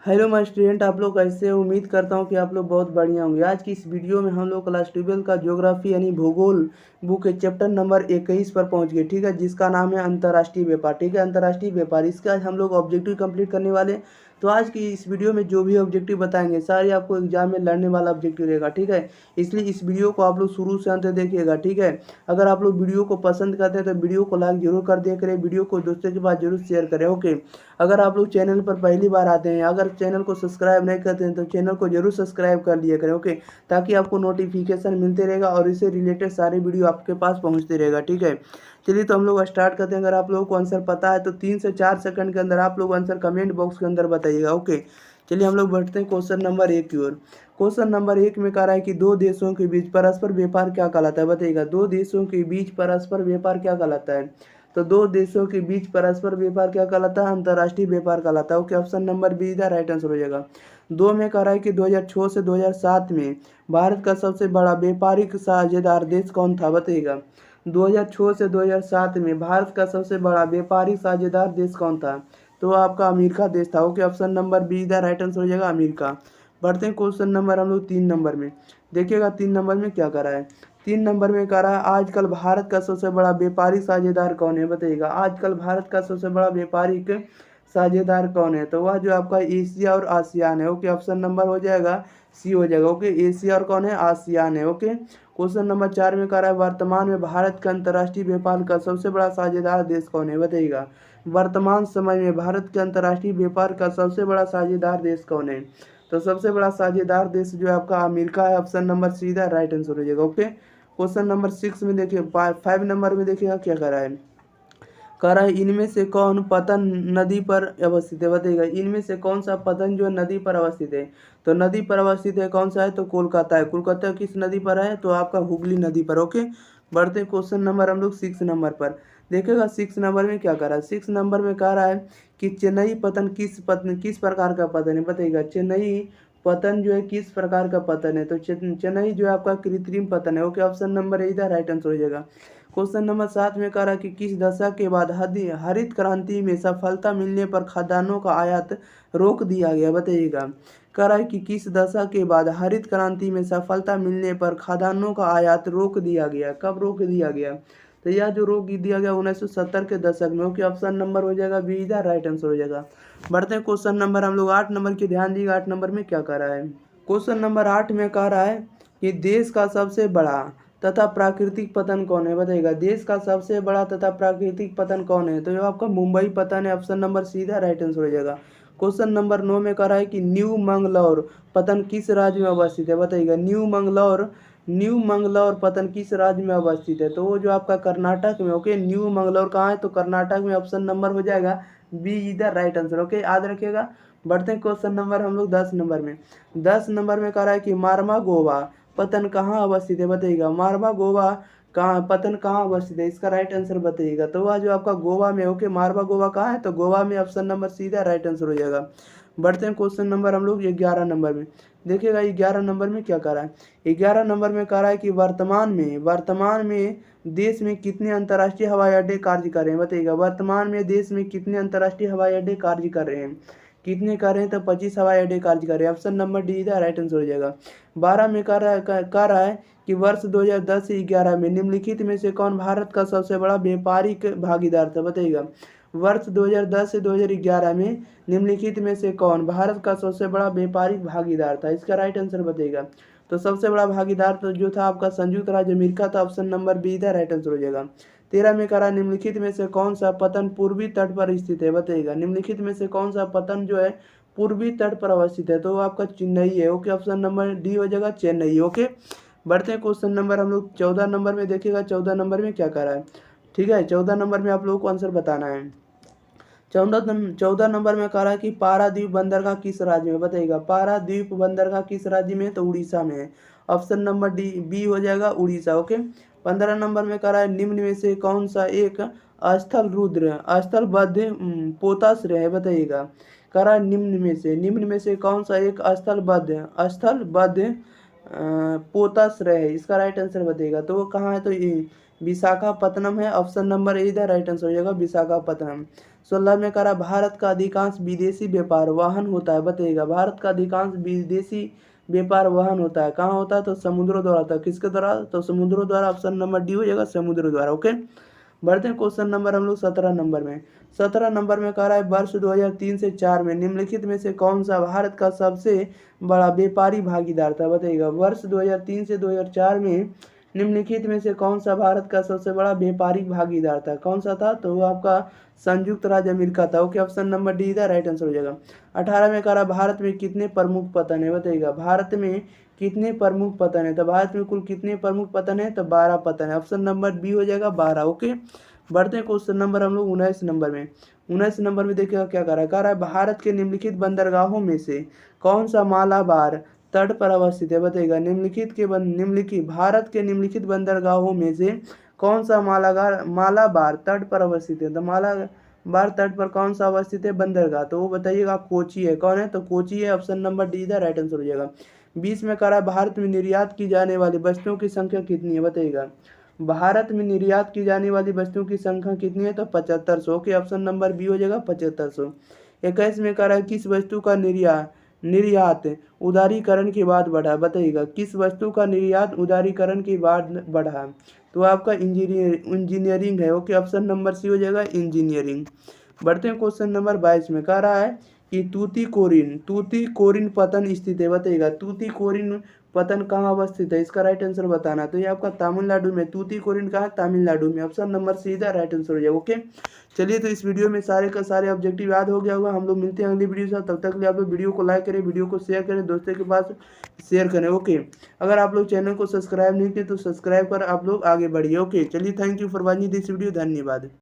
Hello my student, आप लोग कैसे हो? उम्मीद करता हूँ कि आप लोग बहुत बढ़िया होंगे। आज की इस वीडियो में हम लोग क्लास 12 का ज्योग्राफी यानी भूगोल बुक के चैप्टर नंबर 21 पर पहुंच गए। ठीक है, जिसका नाम है अंतर्राष्ट्रीय व्यापार। ठीक है, अंतर्राष्ट्रीय व्यापार, इसका आज हम लोग ऑब्जेक्टिव कंप्लीट करने वाले हैं। तो आज की इस वीडियो में जो भी ऑब्जेक्टिव बताएंगे सारे आपको एग्जाम में लड़ने वाला ऑब्जेक्टिव रहेगा। ठीक है, इसलिए इस वीडियो को आप लोग शुरू से अंत तक देखिएगा। ठीक है, अगर आप लोग वीडियो को पसंद करते हैं तो वीडियो को लाइक जरूर कर दिया करें, वीडियो को दोस्तों के पास जरूर शेयर करें। ओके, अगर आप लोग चैनल पर पहली बार आते हैं, अगर चैनल को सब्सक्राइब नहीं करते हैं तो चैनल को जरूर सब्सक्राइब कर लिया करें। ओके, ताकि आपको नोटिफिकेशन मिलते रहेगा और इससे रिलेटेड सारे वीडियो आपके पास पहुंचते रहेगा। ठीक है, चलिए तो हम लोग स्टार्ट करते हैं। अगर आप लोगों को आंसर पता है तो 3 से 4 सेकंड के अंदर आप लोग आंसर कमेंट बॉक्स के अंदर बताइएगा। ओके, चलिए हम लोग बढ़ते हैं क्वेश्चन नंबर 1 की ओर। क्वेश्चन नंबर 1 में कह रहा है कि दो देशों के बीच परस्पर व्यापार क्या कहलाता है? बताइएगा, दो देशों के बीच परस्पर व्यापार क्या कहलाता है? तो दो देशों के बीच परस्पर व्यापार क्या कहलाता है? अंतर्राष्ट्रीय व्यापार कहलाता है। ओके, ऑप्शन नंबर बी इधर राइट आंसर हो जाएगा। दो में कह रहा है कि 2006 से 2007 में भारत का सबसे बड़ा व्यापारिक साझेदार देश कौन था? बताइएगा, 2006 से 2007 में भारत का सबसे बड़ा व्यापारिक साझेदार देश कौन था? तो आपका अमेरिका देश था। ओके, ऑप्शन नंबर बी इधर राइट आंसर हो जाएगा, अमेरिका। बढ़ते हैं क्वेश्चन नंबर हम लोग 3 नंबर में। देखिएगा 3 नंबर में क्या कह रहा है। 3 नंबर में कह रहा है आजकल भारत का सबसे बड़ा व्यापारिक साझेदार कौन है? बताइएगा, आजकल भारत का सबसे बड़ा व्यापारिक साझेदार कौन है? तो वह जो आपका एशिया और आसियान है। ओके, ऑप्शन नंबर हो जाएगा सी हो जाएगा। ओके, एशिया और कौन है? आसियान है। ओके, क्वेश्चन नंबर 4 में कह रहा है वर्तमान में भारत का अंतर्राष्ट्रीय व्यापार का सबसे बड़ा साझेदार देश कौन है? बताइएगा, वर्तमान समय में भारत के अंतर्राष्ट्रीय व्यापार का सबसे बड़ा साझेदार देश कौन है? तो सबसे बड़ा साझेदार देश जो है आपका अमेरिका है। ऑप्शन नंबर सीधा राइट आंसर हो जाएगा। ओके, क्वेश्चन नंबर 6 में देखिए, 5 नंबर में देखिएगा क्या कर रहा है। कह रहा है इनमें से कौन पतन नदी पर अवस्थित है? बताइएगा, इनमें से कौन सा पतन जो है नदी पर अवस्थित है? तो नदी पर अवस्थित है कौन सा है? तो कोलकाता है। कोलकाता किस नदी पर है? तो आपका हुगली नदी पर। ओके, बढ़ते क्वेश्चन नंबर हम लोग 6 नंबर पर। देखिएगा 6 नंबर में क्या कर रहा है। 6 नंबर में कह रहा है कि चेन्नई पतन किस प्रकार का पतन है? बताइएगा, चेन्नई पतन जो है किस प्रकार का पतन है? तो चेन्नई जो है आपका कृत्रिम पतन है। ओके, ऑप्शन नंबर इधर राइट आंसर हो जाएगा। क्वेश्चन नंबर 7 में कह रहा है कि किस दशक के बाद हरित क्रांति में सफलता मिलने पर खाद्यान्नों का आयात रोक दिया गया? बताइएगा, कह रहा है कि किस दशक के बाद हरित क्रांति में सफलता मिलने पर खाद्यान्नों का आयात रोक दिया गया? कब रोक दिया गया? तो यह जो रोक दिया गया 1970 के दशक में। ओके, ऑप्शन नंबर हो जाएगा बी इधर राइट आंसर हो जाएगा। बढ़ते हैं क्वेश्चन नंबर हम लोग 8 नंबर की, ध्यान दीजिएगा 8 नंबर में क्या कह रहा है। क्वेश्चन नंबर 8 में कह रहा है कि देश का सबसे बड़ा तथा प्राकृतिक पतन कौन है? बताइएगा, देश का सबसे बड़ा तथा प्राकृतिक पतन कौन है? तो जो आपका मुंबई पतन है। ऑप्शन नंबर सीधा राइट आंसर हो जाएगा। क्वेश्चन नंबर 9 में कह रहा है कि न्यू मंगलौर पतन किस राज्य में अवस्थित है? बताइएगा, न्यू मंगलौर पतन किस राज्य में अवस्थित है? तो वो जो आपका कर्नाटक में। ओके, न्यू मंगलौर कहाँ है? तो कर्नाटक में। ऑप्शन नंबर हो जाएगा बी इधर राइट आंसर। ओके, याद रखिएगा। बढ़ते हैं क्वेश्चन नंबर हम लोग 10 नंबर में। 10 नंबर में कह रहा है कि मारमा गोवा पतन कहाँ अवस्थित है? बताइएगा, मारवा गोवा कहाँ पतन कहाँ अवस्थित है? इसका राइट आंसर बताइएगा। तो वह जो आपका गोवा में। ओके, मारवा गोवा कहाँ है? तो गोवा में। ऑप्शन नंबर सीधा राइट आंसर हो जाएगा। बढ़ते हैं क्वेश्चन नंबर हम लोग 11 नंबर में। देखिएगा 11 नंबर में क्या कह रहा है। 11 नंबर में कह रहा है कि वर्तमान में देश में कितने अंतर्राष्ट्रीय हवाई अड्डे कार्य कर रहे हैं? बताइएगा, वर्तमान में देश में कितने अंतर्राष्ट्रीय हवाई अड्डे कार्य कर रहे हैं? कितने कर रहे हैं? तो 25 हवाई अड्डे कार्य कर रहे हैं। ऑप्शन नंबर डी इधर राइट आंसर हो जाएगा। 12 में कह रहा है कि वर्ष 2010 से 11 में निम्नलिखित में से कौन भारत का सबसे बड़ा व्यापारिक भागीदार था? बताइएगा, वर्ष 2010 से 2011 में निम्नलिखित में से कौन भारत का सबसे बड़ा व्यापारिक भागीदार था? इसका राइट आंसर बताइएगा। तो सबसे बड़ा भागीदार तो जो था आपका संयुक्त राज्य अमेरिका था। ऑप्शन नंबर बी इधर राइट आंसर हो जाएगा। 13 में कह रहा है निम्नलिखित में से कौन सा पतन पूर्वी तट पर स्थित है? बताइएगा, निम्नलिखित में से कौन सा पतन जो है पूर्वी तट पर अवस्थित है? तो वो आपका चेन्नई है। ओके, ऑप्शन नंबर डी हो जाएगा, चेन्नई। ओके, बढ़ते हैं क्वेश्चन नंबर हम लोग 14 नंबर में। देखिएगा 14 नंबर में क्या कर रहा है। ठीक है, 14 नंबर में आप लोगों को आंसर बताना है। 14 नंबर में कह रहा है कि पारादीप बंदरगाह किस राज्य में? बताइएगा, पारादीप बंदरगाह किस राज्य में? तो उड़ीसा में है। ऑप्शन नंबर डी बी हो जाएगा, उड़ीसा। ओके, 15 नंबर में कह रहा है निम्न में से कौन सा एक स्थलबद्ध पोताश्रय है? बताइएगा, कह रहा है निम्न में से कौन सा एक स्थलबद्ध पोताश्रय है? इसका राइट आंसर बताइएगा। तो वो कहाँ है? तो ये विशाखापत्तनम है। ऑप्शन नंबर इधर राइट आंसर हो जाएगा, विशाखापत्तनम। 16 में कह रहा भारत का अधिकांश विदेशी व्यापार वाहन होता है, बताइएगा भारत का अधिकांश विदेशी व्यापार वाहन होता है, कहाँ होता है तो समुद्रों द्वारा होता है, किसके द्वारा तो समुद्रों द्वारा, ऑप्शन नंबर डी हो जाएगा समुद्र द्वारा। ओके, बढ़ते हैं क्वेश्चन नंबर हम लोग 17 नंबर में। 17 नंबर में कह रहा है वर्ष 2003 से 4 में निम्नलिखित में से कौन सा भारत का सबसे बड़ा व्यापारी भागीदार था, बताइएगा वर्ष 2003 से 2004 में निम्नलिखित में से कौन सा भारत का सबसे बड़ा व्यापारिक भागीदार था, कौन सा था तो वो आपका संयुक्त राज्य अमेरिका था। ओके, ऑप्शन नंबर डी इधर राइट आंसर हो जाएगा। 18 में कह रहा भारत में कितने प्रमुख पतन है, बताइएगा भारत में कितने प्रमुख पतन है, तो भारत में कुल कितने प्रमुख पतन है तो 12 पतन है, ऑप्शन नंबर बी हो जाएगा 12। ओके, बढ़ते हैं क्वेश्चन नंबर हम लोग 19 नंबर में। 19 नंबर में देखिएगा क्या कह रहा है भारत के निम्नलिखित बंदरगाहों में से कौन सा मालाबार तट पर अवस्थित है, बताइएगा निम्नलिखित भारत के निम्नलिखित बंदरगाहों में से कौन सा मालाबार तट पर अवस्थित है, तो मालाबार तट पर कौन सा अवस्थित है बंदरगाह, तो वो बताइएगा कोची है, कौन है तो कोची है, ऑप्शन नंबर डी इधर राइट आंसर हो जाएगा। 20 में कह रहा है भारत में निर्यात की जाने वाली वस्तुओं की संख्या कितनी है, बताइएगा भारत में निर्यात की जाने वाली वस्तुओं की संख्या कितनी है तो 7500 के, ऑप्शन नंबर बी हो जाएगा 7500। 21 में कह रहा है किस वस्तु का निर्यात उदारीकरण के बाद बढ़ा, बताइएगा किस वस्तु का निर्यात उदारीकरण के बाद बढ़ा, तो आपका इंजीनियरिंग है। ओके, ऑप्शन नंबर सी हो जाएगा इंजीनियरिंग। बढ़ते हैं क्वेश्चन नंबर 22 में कह रहा है कि तूतीकोरिन पतन स्थित है, बताइएगा तूतीकोरिन पतन कहाँ अवस्थित है, इसका राइट आंसर बताना, तो ये आपका तमिलनाडु में, तूतीकोरिन कहाँ तमिलनाडु में, ऑप्शन नंबर सीधा राइट आंसर हो जाएगा। ओके, चलिए तो इस वीडियो में सारे का सारे ऑब्जेक्टिव याद हो गया होगा। हम लोग मिलते हैं अगली वीडियो से, तब तक के लिए आप लोग वीडियो को लाइक करें, वीडियो को शेयर करें, दोस्तों के पास शेयर करें। ओके, अगर आप लोग चैनल को सब्सक्राइब नहीं किए तो सब्सक्राइब कर आप लोग आगे बढ़िए। ओके, चलिए thank you for watching this video, धन्यवाद।